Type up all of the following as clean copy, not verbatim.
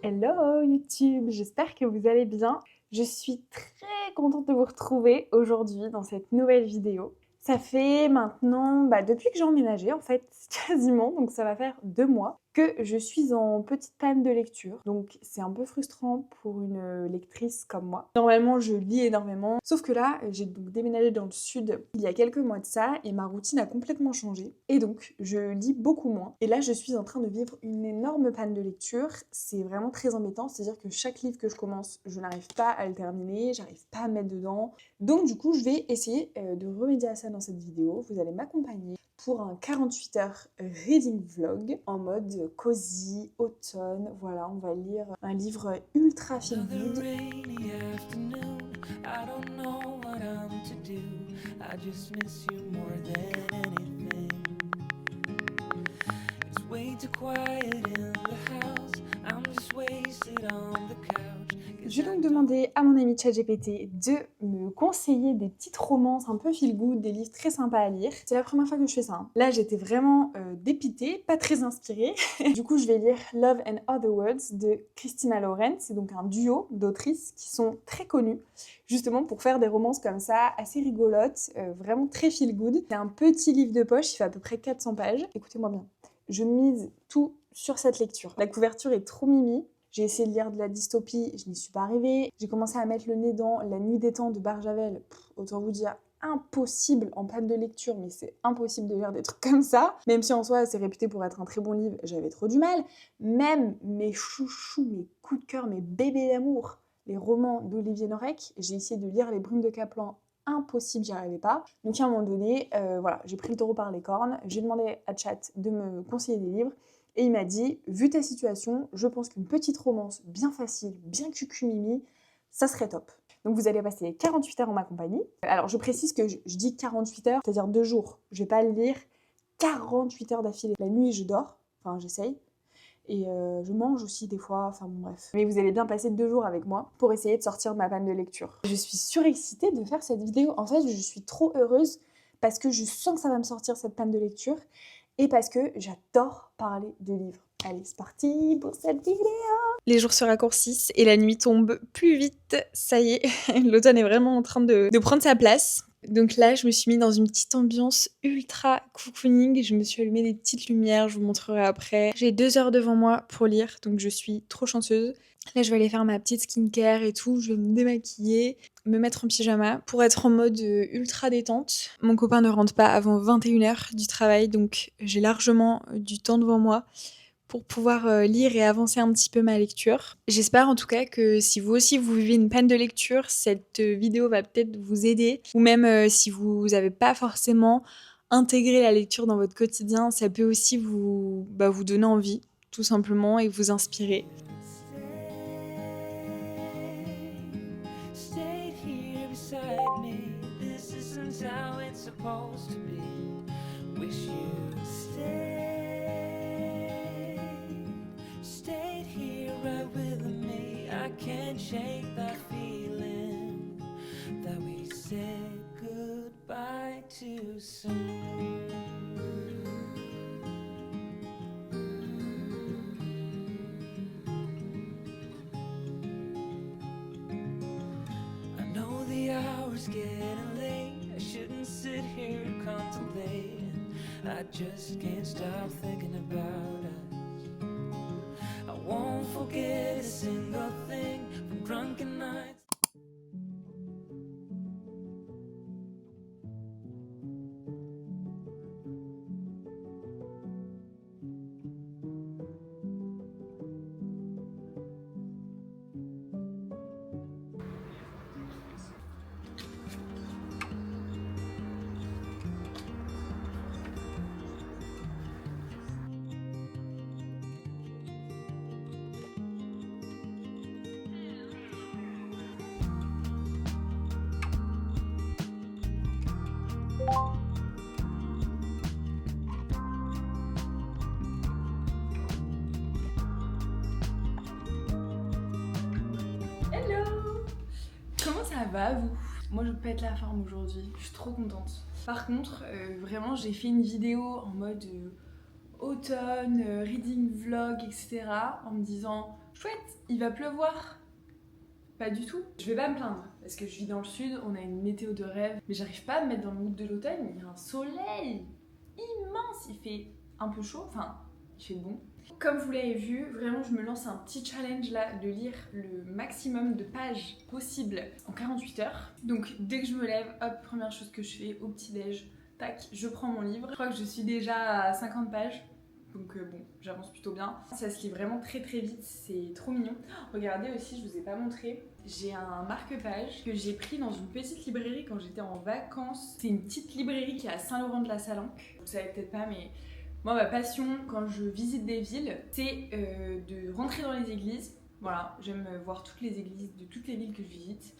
Hello YouTube, j'espère que vous allez bien. Je suis très contente de vous retrouver aujourd'hui dans cette nouvelle vidéo. Ça fait maintenant, depuis que j'ai emménagé en fait, quasiment, donc ça va faire 2 mois, que je suis en petite panne de lecture. Donc c'est un peu frustrant pour une lectrice comme moi. Normalement je lis énormément, sauf que là j'ai donc déménagé dans le sud il y a quelques mois de ça et ma routine a complètement changé. Et donc je lis beaucoup moins. Et là je suis en train de vivre une énorme panne de lecture. C'est vraiment très embêtant, c'est-à-dire que chaque livre que je commence, je n'arrive pas à le terminer, j'arrive pas à me mettre dedans. Donc du coup je vais essayer de remédier à ça dans cette vidéo. Vous allez m'accompagner pour un 48 heures reading vlog en mode cosy, automne. Voilà, on va lire un livre ultra feel good. Je vais donc demander à mon ami ChatGPT de me conseiller des petites romances un peu feel good, des livres très sympas à lire. C'est la première fois que je fais ça. Hein. Là, j'étais vraiment dépitée, pas très inspirée. Du coup, je vais lire Love and Other Words de Christina Lauren. C'est donc un duo d'autrices qui sont très connues, justement pour faire des romances comme ça, assez rigolotes, vraiment très feel good. C'est un petit livre de poche, il fait à peu près 400 pages. Écoutez-moi bien. Je mise tout sur cette lecture. La couverture est trop mimi. J'ai essayé de lire de la dystopie, je n'y suis pas arrivée. J'ai commencé à mettre le nez dans La Nuit des Temps de Barjavel. Autant vous dire, impossible en panne de lecture, mais c'est impossible de lire des trucs comme ça. Même si en soi, c'est réputé pour être un très bon livre, j'avais trop du mal. Même mes chouchous, mes coups de cœur, mes bébés d'amour, les romans d'Olivier Norek, j'ai essayé de lire Les Brumes de Caplan. Impossible, j'y arrivais pas. Donc à un moment donné, voilà, j'ai pris le taureau par les cornes, j'ai demandé à Chat de me conseiller des livres, et il m'a dit, vu ta situation, je pense qu'une petite romance bien facile, bien cucumimi, ça serait top. Donc vous allez passer 48 heures en ma compagnie. Alors je précise que je dis 48 heures, c'est-à-dire 2 jours. Je vais pas le lire 48 heures d'affilée. La nuit, je dors, enfin j'essaye. Et je mange aussi des fois, enfin bon bref. Mais vous allez bien passer 2 jours avec moi pour essayer de sortir de ma panne de lecture. Je suis surexcitée de faire cette vidéo. En fait, je suis trop heureuse parce que je sens que ça va me sortir cette panne de lecture et parce que j'adore parler de livres. Allez, c'est parti pour cette vidéo. Les jours se raccourcissent et la nuit tombe plus vite. Ça y est, l'automne est vraiment en train de prendre sa place. Donc là, je me suis mis dans une petite ambiance ultra cocooning. Je me suis allumé des petites lumières, je vous montrerai après. J'ai 2 heures devant moi pour lire, donc je suis trop chanceuse. Là, je vais aller faire ma petite skincare et tout. Je vais me démaquiller, me mettre en pyjama pour être en mode ultra détente. Mon copain ne rentre pas avant 21 h du travail, donc j'ai largement du temps devant moi pour pouvoir lire et avancer un petit peu ma lecture. J'espère en tout cas que si vous aussi vous vivez une panne de lecture, cette vidéo va peut-être vous aider. Ou même si vous n'avez pas forcément intégré la lecture dans votre quotidien, ça peut aussi vous donner envie, tout simplement, et vous inspirer. Can't shake that feeling that we said goodbye too soon. I know the hour's getting late. I shouldn't sit here contemplating. I just can't stop thinking about us. I won't forget a single thing from drunken nights. Comment ça va vous? Moi je pète la forme aujourd'hui, je suis trop contente. Par contre, vraiment j'ai fait une vidéo en mode automne, reading vlog, etc. en me disant chouette, il va pleuvoir. Pas du tout. Je vais pas me plaindre parce que je vis dans le sud, on a une météo de rêve, mais j'arrive pas à me mettre dans le mood de l'automne. Il y a un soleil immense, il fait un peu chaud, enfin, il fait bon. Comme vous l'avez vu, vraiment je me lance un petit challenge là de lire le maximum de pages possible en 48 heures. Donc dès que je me lève, hop, première chose que je fais au petit-déj, tac, je prends mon livre. Je crois que je suis déjà à 50 pages. Donc bon, j'avance plutôt bien. Ça se lit vraiment très très vite, c'est trop mignon. Regardez aussi, je vous ai pas montré, j'ai un marque-page que j'ai pris dans une petite librairie quand j'étais en vacances. C'est une petite librairie qui est à Saint-Laurent-de-la-Salanque. Vous savez peut-être pas, mais moi ma passion quand je visite des villes, c'est de rentrer dans les églises. Voilà, j'aime voir toutes les églises de toutes les villes que je visite.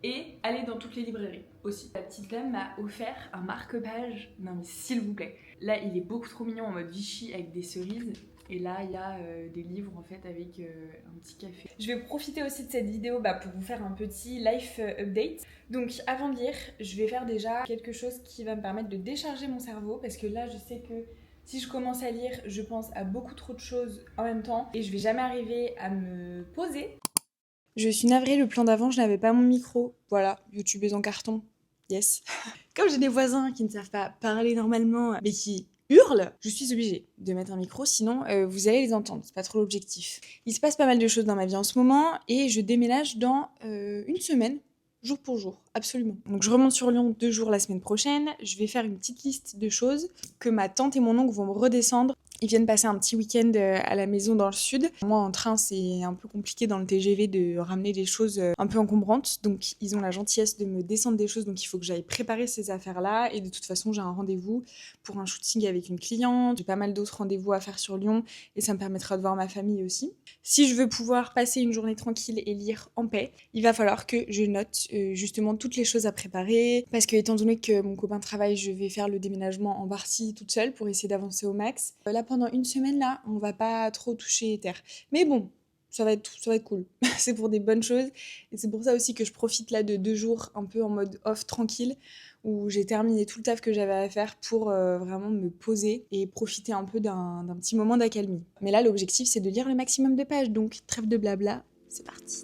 Et aller dans toutes les librairies aussi. La petite dame m'a offert un marque-page. Non mais s'il vous plaît. Là il est beaucoup trop mignon en mode Vichy avec des cerises. Et là il y a des livres en fait avec un petit café. Je vais profiter aussi de cette vidéo pour vous faire un petit life update. Donc avant de lire, je vais faire déjà quelque chose qui va me permettre de décharger mon cerveau. Parce que là je sais que si je commence à lire, je pense à beaucoup trop de choses en même temps. Et je vais jamais arriver à me poser. Je suis navrée, le plan d'avant, je n'avais pas mon micro. Voilà, youtubeuse en carton. Yes. Comme j'ai des voisins qui ne savent pas parler normalement, mais qui hurlent, je suis obligée de mettre un micro, sinon vous allez les entendre. C'est pas trop l'objectif. Il se passe pas mal de choses dans ma vie en ce moment et je déménage dans une semaine. Jour pour jour, absolument. Donc je remonte sur Lyon 2 jours la semaine prochaine. Je vais faire une petite liste de choses que ma tante et mon oncle vont me redescendre. Ils viennent passer un petit week-end à la maison dans le sud. Moi, en train, c'est un peu compliqué dans le TGV de ramener des choses un peu encombrantes. Donc, ils ont la gentillesse de me descendre des choses. Donc, il faut que j'aille préparer ces affaires-là. Et de toute façon, j'ai un rendez-vous pour un shooting avec une cliente. J'ai pas mal d'autres rendez-vous à faire sur Lyon. Et ça me permettra de voir ma famille aussi. Si je veux pouvoir passer une journée tranquille et lire en paix, il va falloir que je note justement toutes les choses à préparer. Parce que, étant donné que mon copain travaille, je vais faire le déménagement en partie toute seule pour essayer d'avancer au max. Là, pendant une semaine, là, on va pas trop toucher terre. Mais bon, ça va être cool. C'est pour des bonnes choses. Et c'est pour ça aussi que je profite là de 2 jours un peu en mode off tranquille, où j'ai terminé tout le taf que j'avais à faire pour vraiment me poser et profiter un peu d'un petit moment d'accalmie. Mais là, l'objectif, c'est de lire le maximum de pages. Donc, trêve de blabla, c'est parti.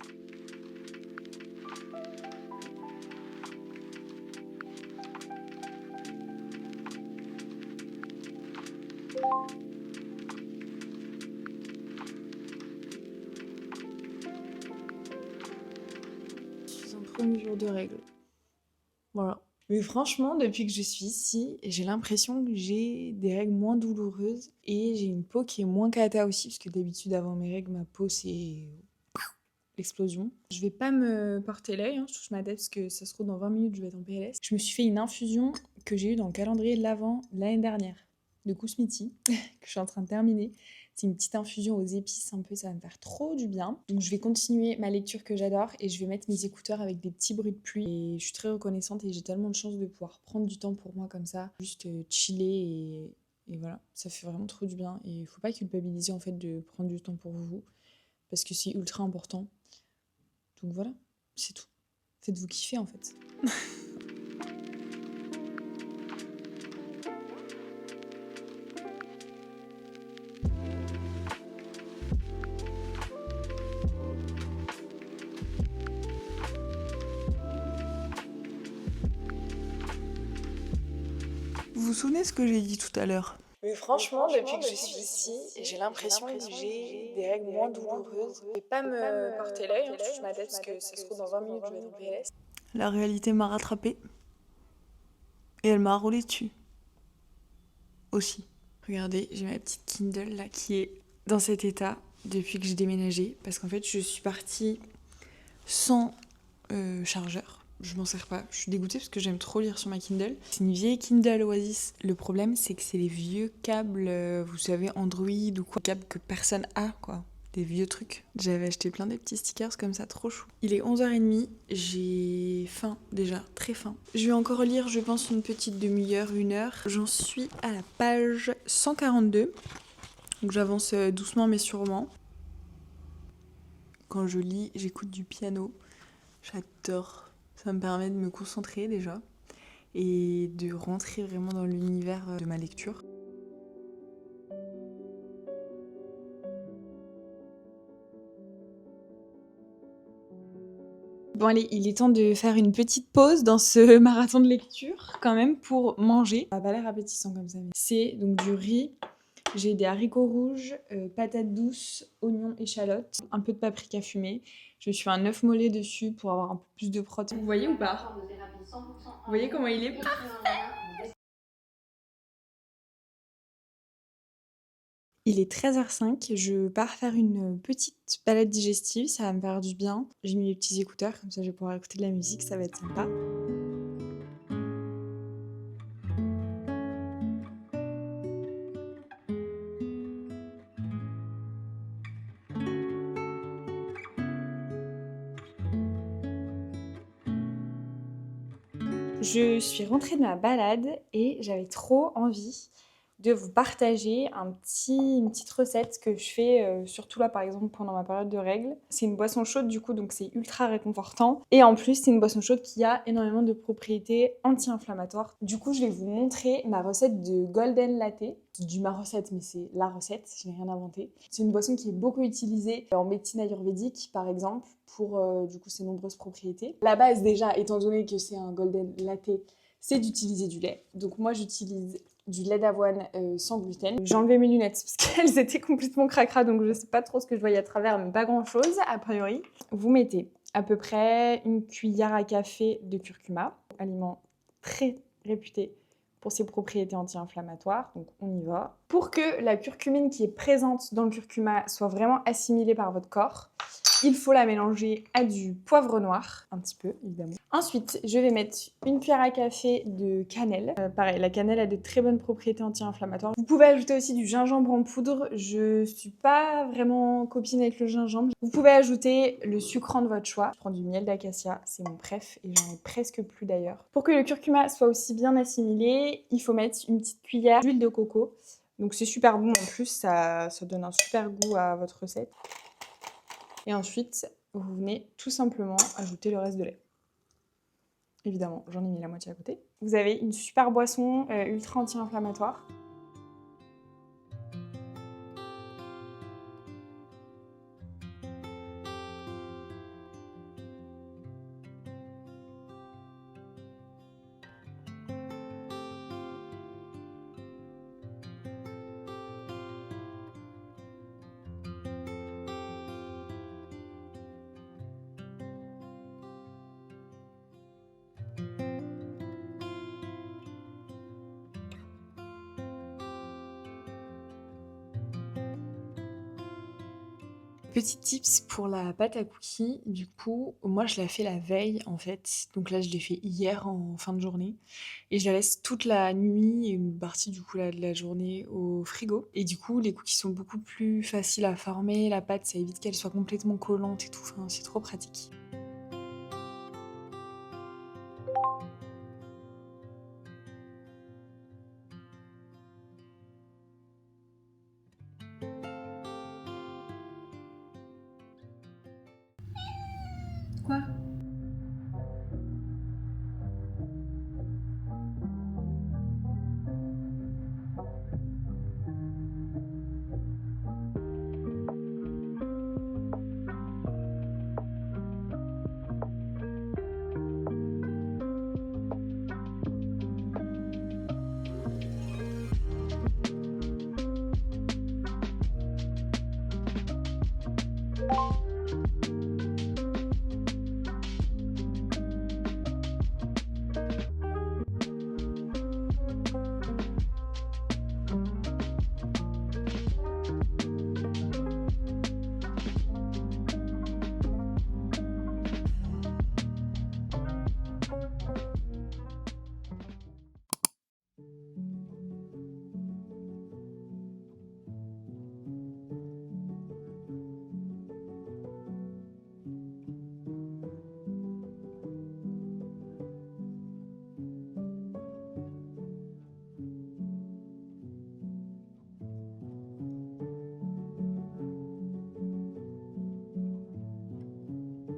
Premier jour de règles. Voilà. Mais franchement, depuis que je suis ici, j'ai l'impression que j'ai des règles moins douloureuses et j'ai une peau qui est moins cata aussi, parce que d'habitude, avant mes règles, ma peau, c'est l'explosion. Je vais pas me porter l'œil, hein, je touche ma tête parce que ça se trouve dans 20 minutes, je vais être en PLS. Je me suis fait une infusion que j'ai eue dans le calendrier de l'Avent l'année dernière, de Kousmiti, que je suis en train de terminer. C'est une petite infusion aux épices un peu, ça va me faire trop du bien. Donc je vais continuer ma lecture que j'adore et je vais mettre mes écouteurs avec des petits bruits de pluie. Et je suis très reconnaissante et j'ai tellement de chance de pouvoir prendre du temps pour moi comme ça, juste chiller et voilà, ça fait vraiment trop du bien. Et il faut pas culpabiliser en fait de prendre du temps pour vous parce que c'est ultra important. Donc voilà, c'est tout. Faites-vous kiffer en fait. Vous vous souvenez ce que j'ai dit tout à l'heure? Mais franchement, depuis que je suis ici, j'ai l'impression que j'ai des règles moins douloureuses. Je vais pas me porter l'œil, hein, je touche ma tête parce que ça se trouve dans 20 minutes, je vais être en PLS. La réalité m'a rattrapée. Et elle m'a roulé dessus. Aussi. Regardez, j'ai ma petite Kindle là qui est dans cet état depuis que j'ai déménagé. Parce qu'en fait, je suis partie sans chargeur. Je m'en sers pas. Je suis dégoûtée parce que j'aime trop lire sur ma Kindle. C'est une vieille Kindle Oasis. Le problème, c'est que c'est les vieux câbles, vous savez, Android ou quoi. Câbles que personne a, quoi. Des vieux trucs. J'avais acheté plein des petits stickers comme ça, trop chou. Il est 11h30, j'ai faim déjà, très faim. Je vais encore lire, je pense, une petite demi-heure, 1 heure. J'en suis à la page 142. Donc j'avance doucement mais sûrement. Quand je lis, j'écoute du piano. J'adore. Ça me permet de me concentrer déjà et de rentrer vraiment dans l'univers de ma lecture. Bon allez, il est temps de faire une petite pause dans ce marathon de lecture quand même pour manger. Ça n'a pas l'air appétissant comme ça, mais c'est donc du riz. J'ai des haricots rouges, patates douces, oignons, échalotes, un peu de paprika fumée. Je me suis fait un œuf mollet dessus pour avoir un peu plus de protéines. Vous voyez ou pas? Vous voyez comment il est parfait? Il est 13h05, je pars faire une petite balade digestive, ça va me faire du bien. J'ai mis les petits écouteurs, comme ça je vais pouvoir écouter de la musique, ça va être sympa. Je suis rentrée de ma balade et j'avais trop envie de vous partager une petite recette que je fais, surtout là par exemple pendant ma période de règles. C'est une boisson chaude du coup, donc c'est ultra réconfortant. Et en plus, c'est une boisson chaude qui a énormément de propriétés anti-inflammatoires. Du coup, je vais vous montrer ma recette de Golden Latte. Je dis ma recette, mais c'est la recette, je n'ai rien inventé. C'est une boisson qui est beaucoup utilisée en médecine ayurvédique par exemple, pour du coup ses nombreuses propriétés. La base déjà, étant donné que c'est un Golden Latte, c'est d'utiliser du lait. Donc moi j'utilise du lait d'avoine sans gluten. J'ai enlevé mes lunettes parce qu'elles étaient complètement cracra, donc je sais pas trop ce que je voyais à travers, mais pas grand chose a priori. Vous mettez à peu près une cuillère à café de curcuma, aliment très réputé pour ses propriétés anti-inflammatoires, donc on y va. Pour que la curcumine qui est présente dans le curcuma soit vraiment assimilée par votre corps, il faut la mélanger à du poivre noir, un petit peu évidemment. Ensuite, je vais mettre une cuillère à café de cannelle. Pareil, la cannelle a de très bonnes propriétés anti-inflammatoires. Vous pouvez ajouter aussi du gingembre en poudre. Je suis pas vraiment copine avec le gingembre. Vous pouvez ajouter le sucrant de votre choix. Je prends du miel d'acacia, c'est mon préf et j'en ai presque plus d'ailleurs. Pour que le curcuma soit aussi bien assimilé, il faut mettre une petite cuillère d'huile de coco. Donc c'est super bon en plus, ça donne un super goût à votre recette. Et ensuite, vous venez tout simplement ajouter le reste de lait. Évidemment, j'en ai mis la moitié à côté. Vous avez une super boisson ultra anti-inflammatoire. Petit tips pour la pâte à cookies, du coup, moi je la fais la veille en fait. Donc là je l'ai fait hier en fin de journée. Et je la laisse toute la nuit et une partie du coup de la journée au frigo. Et du coup les cookies sont beaucoup plus faciles à former. La pâte ça évite qu'elle soit complètement collante et tout. Enfin, c'est trop pratique. Quoi?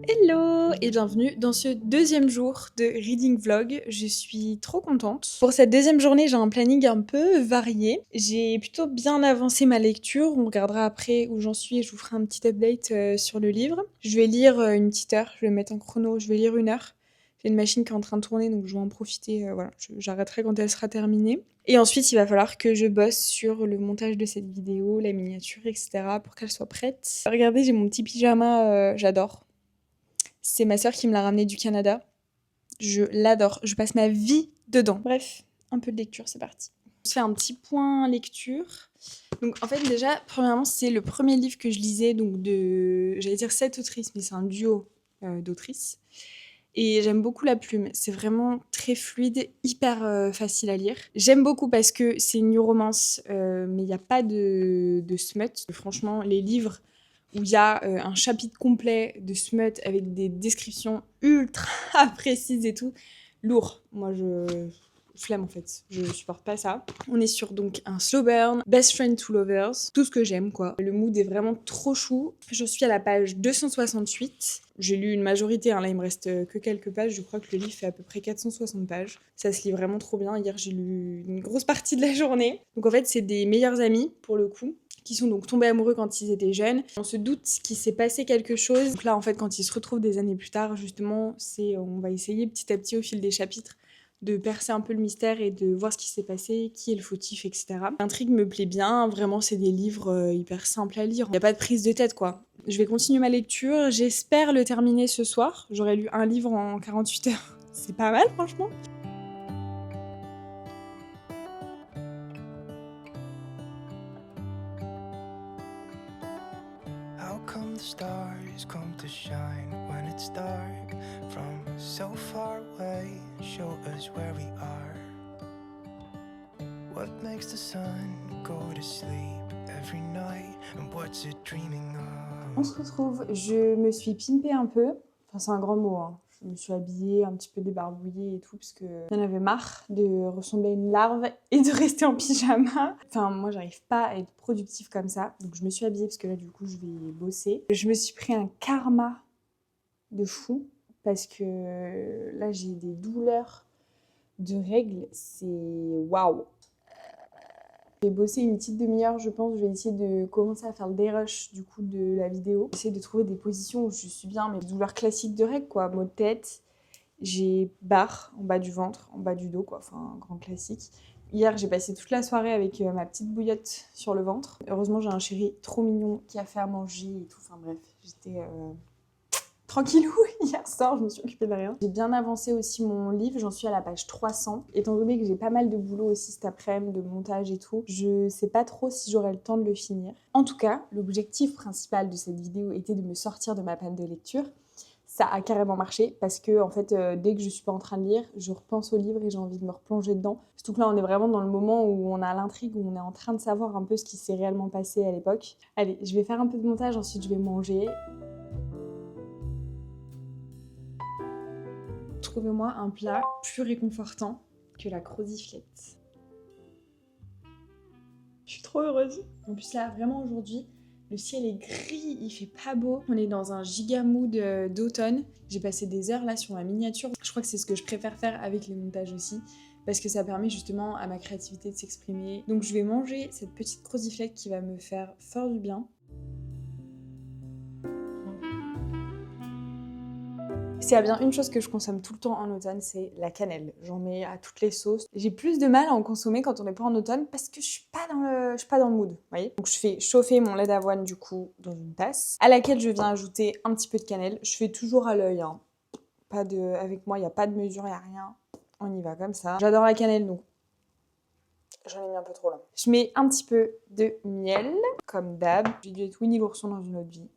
Hello et bienvenue dans ce deuxième jour de Reading Vlog. Je suis trop contente. Pour cette deuxième journée, j'ai un planning un peu varié. J'ai plutôt bien avancé ma lecture. On regardera après où j'en suis et je vous ferai un petit update sur le livre. Je vais lire une petite heure. Je vais mettre en chrono. Je vais lire 1 heure. J'ai une machine qui est en train de tourner, donc je vais en profiter. Voilà, j'arrêterai quand elle sera terminée. Et ensuite, il va falloir que je bosse sur le montage de cette vidéo, la miniature, etc. pour qu'elle soit prête. Regardez, j'ai mon petit pyjama. J'adore. C'est ma sœur qui me l'a ramené du Canada. Je l'adore. Je passe ma vie dedans. Bref, un peu de lecture, c'est parti. On se fait un petit point lecture. Donc en fait déjà, premièrement, c'est le premier livre que je lisais, donc j'allais dire 7 autrices, mais c'est un duo d'autrices. Et j'aime beaucoup la plume. C'est vraiment très fluide, hyper facile à lire. J'aime beaucoup parce que c'est une new romance, mais il n'y a pas de smut. Franchement, les livres où il y a un chapitre complet de smut avec des descriptions ultra précises et tout, lourd. Moi, flemme en fait, je supporte pas ça. On est sur donc un slow burn, best friend to lovers, tout ce que j'aime quoi. Le mood est vraiment trop chou. Je suis à la page 268. J'ai lu une majorité, hein. Là il me reste que quelques pages, je crois que le livre fait à peu près 460 pages. Ça se lit vraiment trop bien, hier j'ai lu une grosse partie de la journée. Donc en fait c'est des meilleurs amis pour le coup, qui sont donc tombés amoureux quand ils étaient jeunes. On se doute qu'il s'est passé quelque chose. Donc là en fait quand ils se retrouvent des années plus tard, justement, on va essayer petit à petit au fil des chapitres de percer un peu le mystère et de voir ce qui s'est passé, qui est le fautif, etc. L'intrigue me plaît bien, vraiment c'est des livres hyper simples à lire. Il n'y a pas de prise de tête quoi. Je vais continuer ma lecture, j'espère le terminer ce soir. J'aurais lu un livre en 48 heures. C'est pas mal franchement. How come the stars come to shine when it's dark from so far away? Show us where we are. What makes the sun go to sleep every night and what's it dreaming of? On se retrouve, je me suis pimpée un peu. Enfin c'est un grand mot, hein. Je me suis habillée, un petit peu débarbouillée et tout, parce que j'en avais marre de ressembler à une larve et de rester en pyjama. Enfin, moi, j'arrive pas à être productive comme ça. Donc, je me suis habillée, parce que là, du coup, je vais bosser. Je me suis pris un karma de fou, parce que là, j'ai des douleurs de règles. C'est waouh! Je vais bosser une petite demi-heure, je pense. Je vais essayer de commencer à faire le dérush du coup de la vidéo. J'essaie de trouver des positions où je suis bien, mais douleurs classiques de règles quoi. Maux de tête, j'ai barre en bas du ventre, en bas du dos quoi, enfin un grand classique. Hier j'ai passé toute la soirée avec ma petite bouillotte sur le ventre. Heureusement j'ai un chéri trop mignon qui a fait à manger et tout. Enfin bref, j'étais tranquillou, hier soir, je me suis occupée de rien. J'ai bien avancé aussi mon livre, j'en suis à la page 300. Étant donné que j'ai pas mal de boulot aussi cet après-midi, de montage et tout, je sais pas trop si j'aurai le temps de le finir. En tout cas, l'objectif principal de cette vidéo était de me sortir de ma panne de lecture. Ça a carrément marché parce que en fait, dès que je suis pas en train de lire, je repense au livre et j'ai envie de me replonger dedans. Surtout que là, on est vraiment dans le moment où on a l'intrigue, où on est en train de savoir un peu ce qui s'est réellement passé à l'époque. Allez, je vais faire un peu de montage, ensuite je vais manger. Trouvez-moi un plat plus réconfortant que la croziflette. Je suis trop heureuse. En plus là, vraiment aujourd'hui, le ciel est gris, il fait pas beau. On est dans un giga mood d'automne. J'ai passé des heures là sur ma miniature. Je crois que c'est ce que je préfère faire avec les montages aussi, parce que ça permet justement à ma créativité de s'exprimer. Donc je vais manger cette petite croziflette qui va me faire fort du bien. S'il y a bien une chose que je consomme tout le temps en automne, c'est la cannelle. J'en mets à toutes les sauces. J'ai plus de mal à en consommer quand on n'est pas en automne parce que je suis pas dans le mood, vous voyez. Donc je fais chauffer mon lait d'avoine du coup dans une tasse à laquelle je viens ajouter un petit peu de cannelle. Je fais toujours à l'œil, hein. Avec moi, il n'y a pas de mesure, il n'y a rien. On y va comme ça. J'adore la cannelle, donc j'en ai mis un peu trop là. Je mets un petit peu de miel, comme d'hab. J'ai dû être Winnie l'ourson dans une autre vie.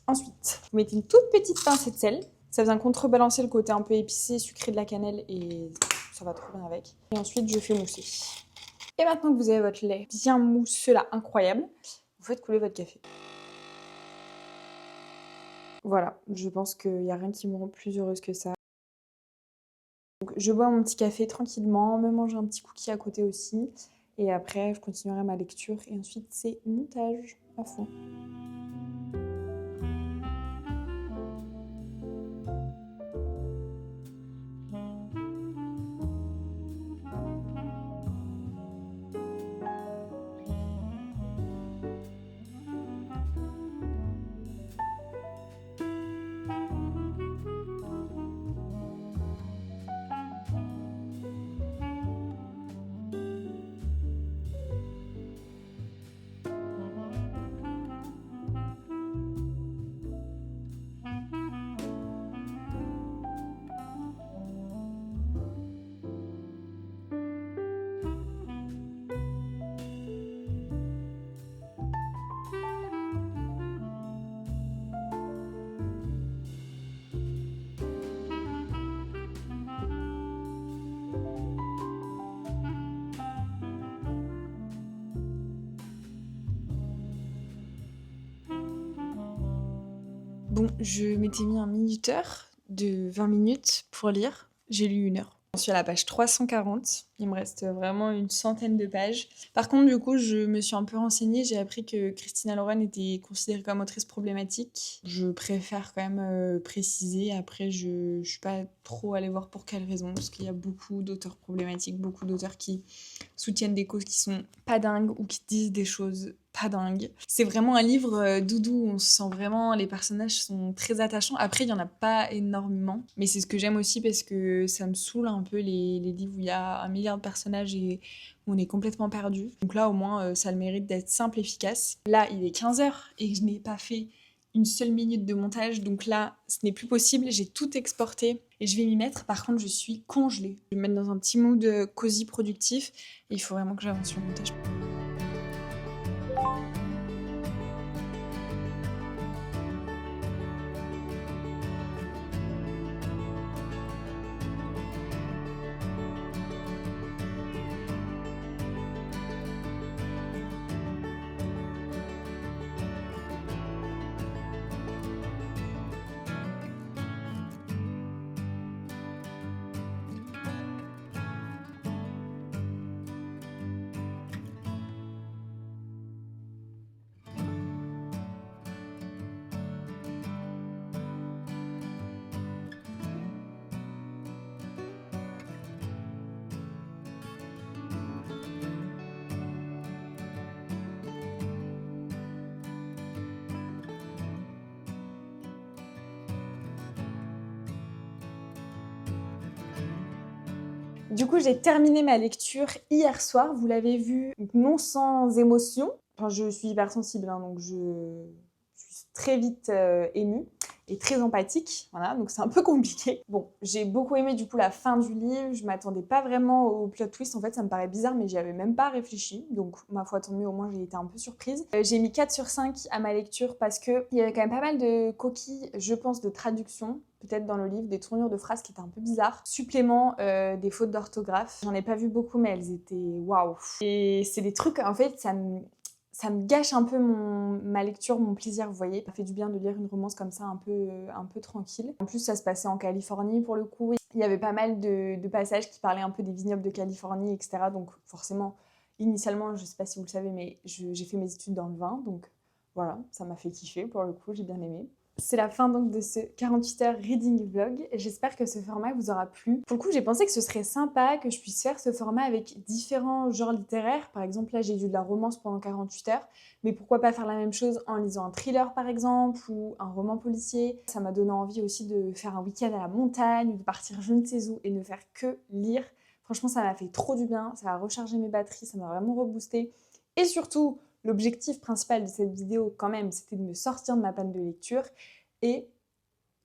Ensuite, vous mettez une toute petite pincée de sel. Ça vient contrebalancer le côté un peu épicé, sucré de la cannelle et ça va trop bien avec. Et ensuite, je fais mousser. Et maintenant que vous avez votre lait bien mousseux là, incroyable, vous faites couler votre café. Voilà, je pense qu'il n'y a rien qui me rend plus heureuse que ça. Donc, je bois mon petit café tranquillement, me manger un petit cookie à côté aussi. Et après, je continuerai ma lecture et ensuite, c'est montage à fond. Bon, je m'étais mis un minuteur de 20 minutes pour lire. J'ai lu 1 heure. Je suis à la page 340. Il me reste vraiment une centaine de pages. Par contre, du coup, je me suis un peu renseignée. J'ai appris que Christina Lauren était considérée comme autrice problématique. Je préfère quand même préciser. Après, je suis pas trop allée voir pour quelles raisons. Parce qu'il y a beaucoup d'auteurs problématiques, beaucoup d'auteurs qui soutiennent des causes qui sont pas dingues ou qui disent des choses pas dingues. C'est vraiment un livre doudou, on se sent vraiment, les personnages sont très attachants. Après, il y en a pas énormément, mais c'est ce que j'aime aussi parce que ça me saoule un peu les livres où il y a 1 milliard de personnages et où on est complètement perdu. Donc là, au moins, ça a le mérite d'être simple, efficace. Là, il est 15 h et je n'ai pas fait une seule minute de montage, donc là, ce n'est plus possible. J'ai tout exporté et je vais m'y mettre. Par contre, je suis congelée. Je vais me mettre dans un petit mood cosy productif et il faut vraiment que j'avance sur le montage. Du coup, j'ai terminé ma lecture hier soir, vous l'avez vu, non sans émotion. Enfin, je suis hypersensible, hein, donc je suis très vite émue et très empathique, voilà, donc c'est un peu compliqué. Bon, j'ai beaucoup aimé du coup la fin du livre, je m'attendais pas vraiment au plot twist, en fait ça me paraît bizarre mais j'y avais même pas réfléchi, donc ma foi tant mieux, au moins j'ai été un peu surprise. J'ai mis 4 sur 5 à ma lecture parce qu'il y avait quand même pas mal de coquilles, je pense, de traduction, peut-être dans le livre, des tournures de phrases qui étaient un peu bizarres. Supplément, des fautes d'orthographe, j'en ai pas vu beaucoup mais elles étaient waouh. Et c'est des trucs, en fait, ça me gâche un peu ma lecture, mon plaisir, vous voyez. Ça fait du bien de lire une romance comme ça, un peu tranquille. En plus, ça se passait en Californie, pour le coup. Il y avait pas mal de passages qui parlaient un peu des vignobles de Californie, etc. Donc forcément, initialement, je sais pas si vous le savez, mais j'ai fait mes études dans le vin. Donc voilà, ça m'a fait kiffer, pour le coup, j'ai bien aimé. C'est la fin donc de ce 48 heures reading vlog. J'espère que ce format vous aura plu. Pour le coup, j'ai pensé que ce serait sympa que je puisse faire ce format avec différents genres littéraires. Par exemple, là, j'ai lu de la romance pendant 48 heures. Mais pourquoi pas faire la même chose en lisant un thriller, par exemple, ou un roman policier. Ça m'a donné envie aussi de faire un week-end à la montagne, de partir je ne sais où et ne faire que lire. Franchement, ça m'a fait trop du bien. Ça a rechargé mes batteries, ça m'a vraiment reboosté. Et surtout, l'objectif principal de cette vidéo, quand même, c'était de me sortir de ma panne de lecture et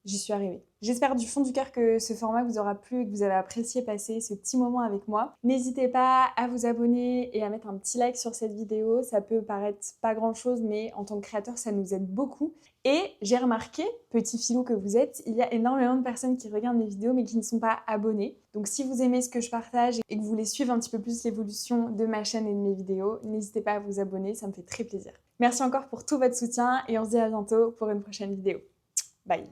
j'y suis arrivée. J'espère du fond du cœur que ce format vous aura plu et que vous avez apprécié passer ce petit moment avec moi. N'hésitez pas à vous abonner et à mettre un petit like sur cette vidéo. Ça peut paraître pas grand chose, mais en tant que créateur, ça nous aide beaucoup. Et j'ai remarqué, petit filou que vous êtes, il y a énormément de personnes qui regardent mes vidéos mais qui ne sont pas abonnées. Donc si vous aimez ce que je partage et que vous voulez suivre un petit peu plus l'évolution de ma chaîne et de mes vidéos, n'hésitez pas à vous abonner, ça me fait très plaisir. Merci encore pour tout votre soutien et on se dit à bientôt pour une prochaine vidéo. Bye!